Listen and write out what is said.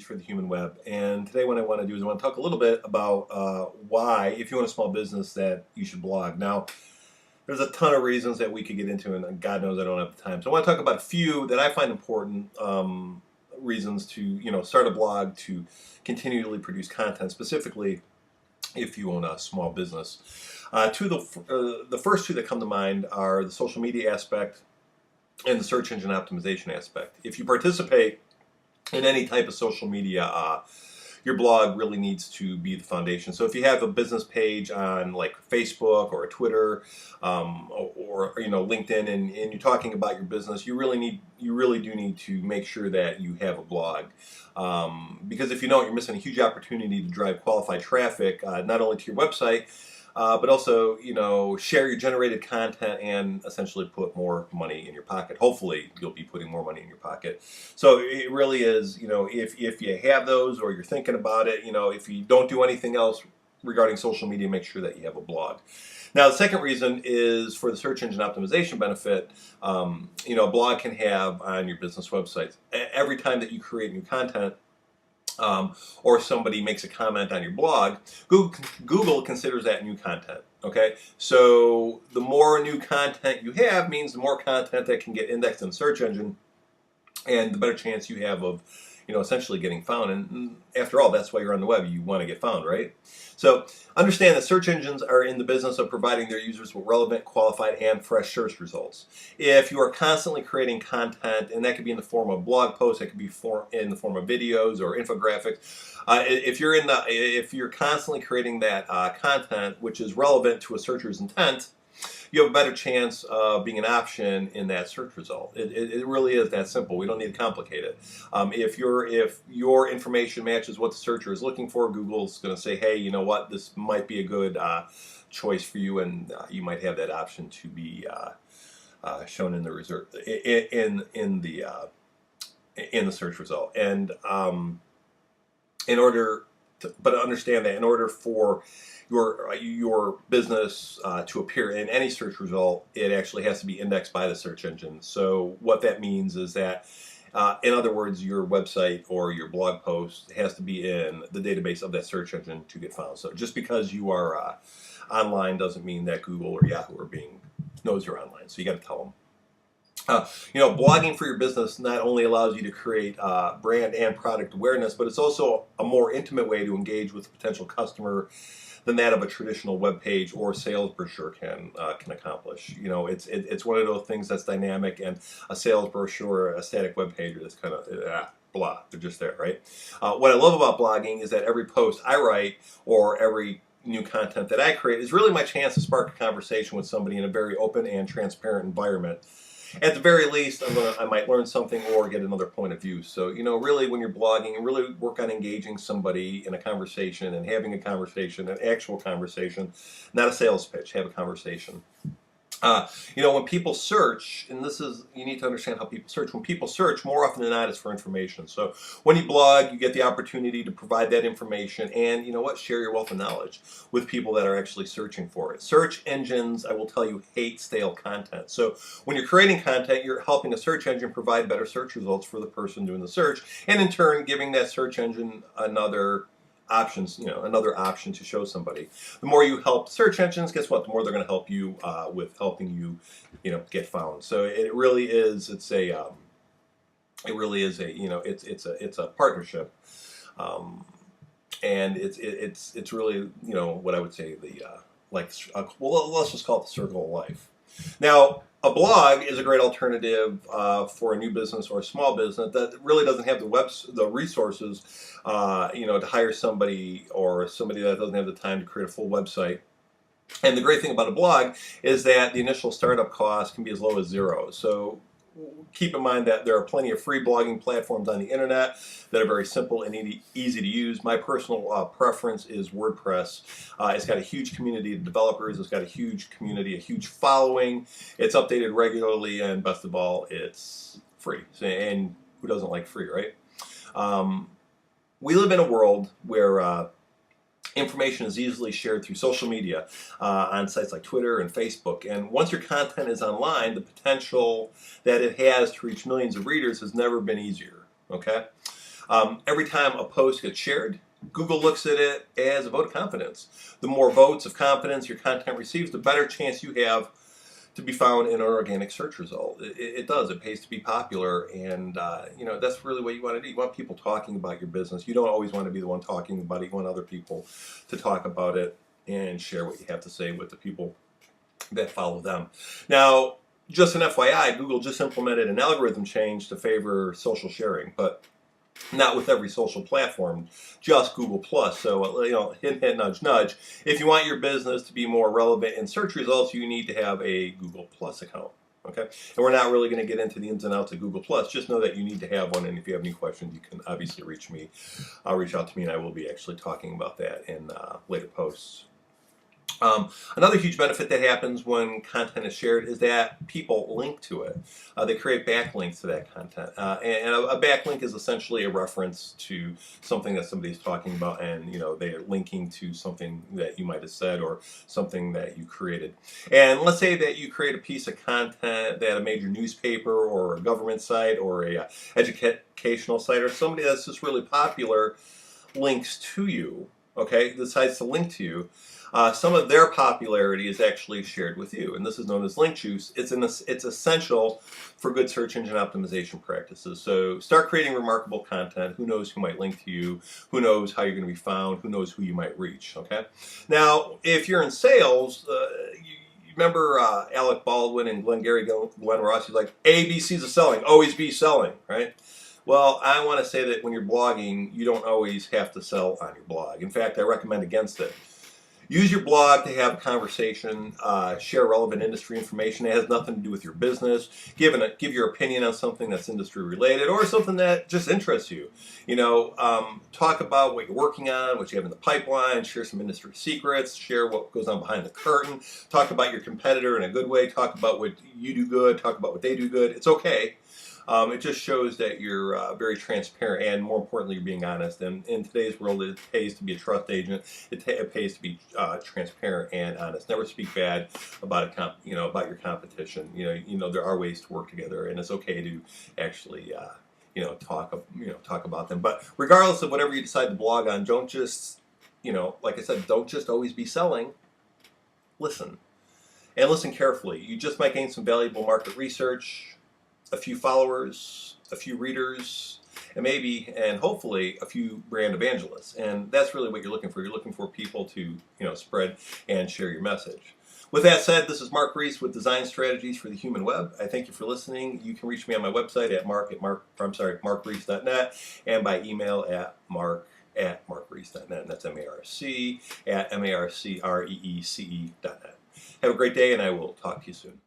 Strategies for the Human Web. And today what I want to do is I want to talk a little bit about why, if you own a small business, that you should blog. Now, there's a ton of reasons that we could get into, and God knows I don't have the time. So I want to talk about a few that I find important reasons to start a blog, to continually produce content, specifically if you own a small business. The first two that come to mind are the social media aspect and the search engine optimization aspect. If you participate in any type of social media, your blog really needs to be the foundation. So if you have a business page on like Facebook or Twitter or LinkedIn, and you're talking about your business, you really do need to make sure that you have a blog, because if you don't, you're missing a huge opportunity to drive qualified traffic, not only to your website, but also, share your generated content and essentially put more money in your pocket. Hopefully, you'll be putting more money in your pocket. So it really is, if you have those or you're thinking about it, if you don't do anything else regarding social media, make sure that you have a blog. Now, the second reason is for the search engine optimization benefit. A blog can have on your business website. Every time that you create new content, or somebody makes a comment on your blog, Google considers that new content. Okay, so the more new content you have means the more content that can get indexed in the search engine, and the better chance you have of essentially getting found. And after all, that's why you're on the web. You want to get found, right? So understand that search engines are in the business of providing their users with relevant, qualified, and fresh search results. If you are constantly creating content, and that could be in the form of blog posts, it could be in the form of videos or infographics. If you're constantly creating that content which is relevant to a searcher's intent, you have a better chance of being an option in that search result. It really is that simple. We don't need to complicate it. If your information matches what the searcher is looking for, Google's going to say, hey, you know what, this might be a good choice for you, and you might have that option to be shown in the in the search result. And understand that in order for your business to appear in any search result, it actually has to be indexed by the search engine. So what that means is that, in other words, your website or your blog post has to be in the database of that search engine to get found. So just because you are online doesn't mean that Google or Yahoo knows you're online. So you got to tell them. Blogging for your business not only allows you to create brand and product awareness, but it's also a more intimate way to engage with a potential customer than that of a traditional web page or sales brochure can accomplish. It's one of those things that's dynamic, and a sales brochure, a static web page, is kind of blah. They're just there, right? What I love about blogging is that every post I write or every new content that I create is really my chance to spark a conversation with somebody in a very open and transparent environment. At the very least, I might learn something or get another point of view. So, really when you're blogging, really work on engaging somebody in a conversation and having a conversation, an actual conversation, not a sales pitch, have a conversation. When people search, and you need to understand how people search. When people search, more often than not, it's for information. So when you blog, you get the opportunity to provide that information and, share your wealth of knowledge with people that are actually searching for it. Search engines, I will tell you, hate stale content. So when you're creating content, you're helping a search engine provide better search results for the person doing the search, and in turn, giving that search engine another option to show somebody. The more you help search engines, guess what? The more they're going to help you with helping you, get found. So it really is. It's a partnership, and it's really what I would say let's just call it the circle of life. Now, a blog is a great alternative for a new business or a small business that really doesn't have the resources, to hire somebody, or somebody that doesn't have the time to create a full website. And the great thing about a blog is that the initial startup cost can be as low as zero. So keep in mind that there are plenty of free blogging platforms on the internet that are very simple and easy to use. My personal preference is WordPress. It's got a huge community of developers. It's got a huge community, a huge following. It's updated regularly, and best of all, it's free. And who doesn't like free, right? We live in a world where information is easily shared through social media on sites like Twitter and Facebook. And once your content is online, the potential that it has to reach millions of readers has never been easier. Okay? Every time a post gets shared, Google looks at it as a vote of confidence. The more votes of confidence your content receives, the better chance you have to be found in an organic search result. It does. It pays to be popular, and that's really what you want to do. You want people talking about your business. You don't always want to be the one talking about it. You want other people to talk about it and share what you have to say with the people that follow them. Now, just an FYI, Google just implemented an algorithm change to favor social sharing, but not with every social platform, just Google Plus. So, hint, hint, nudge, nudge. If you want your business to be more relevant in search results, you need to have a Google Plus account. Okay, and we're not really going to get into the ins and outs of Google Plus. Just know that you need to have one, and if you have any questions, you can obviously reach me. Reach out to me, and I will be actually talking about that in later posts. Another huge benefit that happens when content is shared is that people link to it. They create backlinks to that content. And a backlink is essentially a reference to something that somebody's talking about, and they are linking to something that you might have said or something that you created. And let's say that you create a piece of content that a major newspaper or a government site or a educational site or somebody that's just really popular links to you, okay, decides to link to you. Some of their popularity is actually shared with you, and this is known as link juice. It's essential for good search engine optimization practices. So start creating remarkable content. Who knows who might link to you? Who knows how you're going to be found? Who knows who you might reach? Okay. Now, if you're in sales, you remember Alec Baldwin and Glengarry Glen Ross? He's like, ABCs of selling, always be selling, right? Well, I want to say that when you're blogging, you don't always have to sell on your blog. In fact, I recommend against it. Use your blog to have a conversation, share relevant industry information that has nothing to do with your business, give your opinion on something that's industry related or something that just interests you. Talk about what you're working on, what you have in the pipeline, share some industry secrets, share what goes on behind the curtain, talk about your competitor in a good way, talk about what you do good, talk about what they do good. It's okay. It just shows that you're very transparent, and more importantly, you're being honest. And in today's world, it pays to be a trust agent. It pays to be transparent and honest. Never speak bad about about your competition. There are ways to work together, and it's okay to actually talk about them. But regardless of whatever you decide to blog on, don't just like I said, don't just always be selling. Listen, and listen carefully. You just might gain some valuable market research, a few followers, a few readers, and maybe, and hopefully, a few brand evangelists. And that's really what you're looking for. You're looking for people to, spread and share your message. With that said, this is Mark Reese with Design Strategies for the Human Web. I thank you for listening. You can reach me on my website at markreese.net and by email at mark@markreese.net. And that's MARC@marcreece.net. Have a great day, and I will talk to you soon.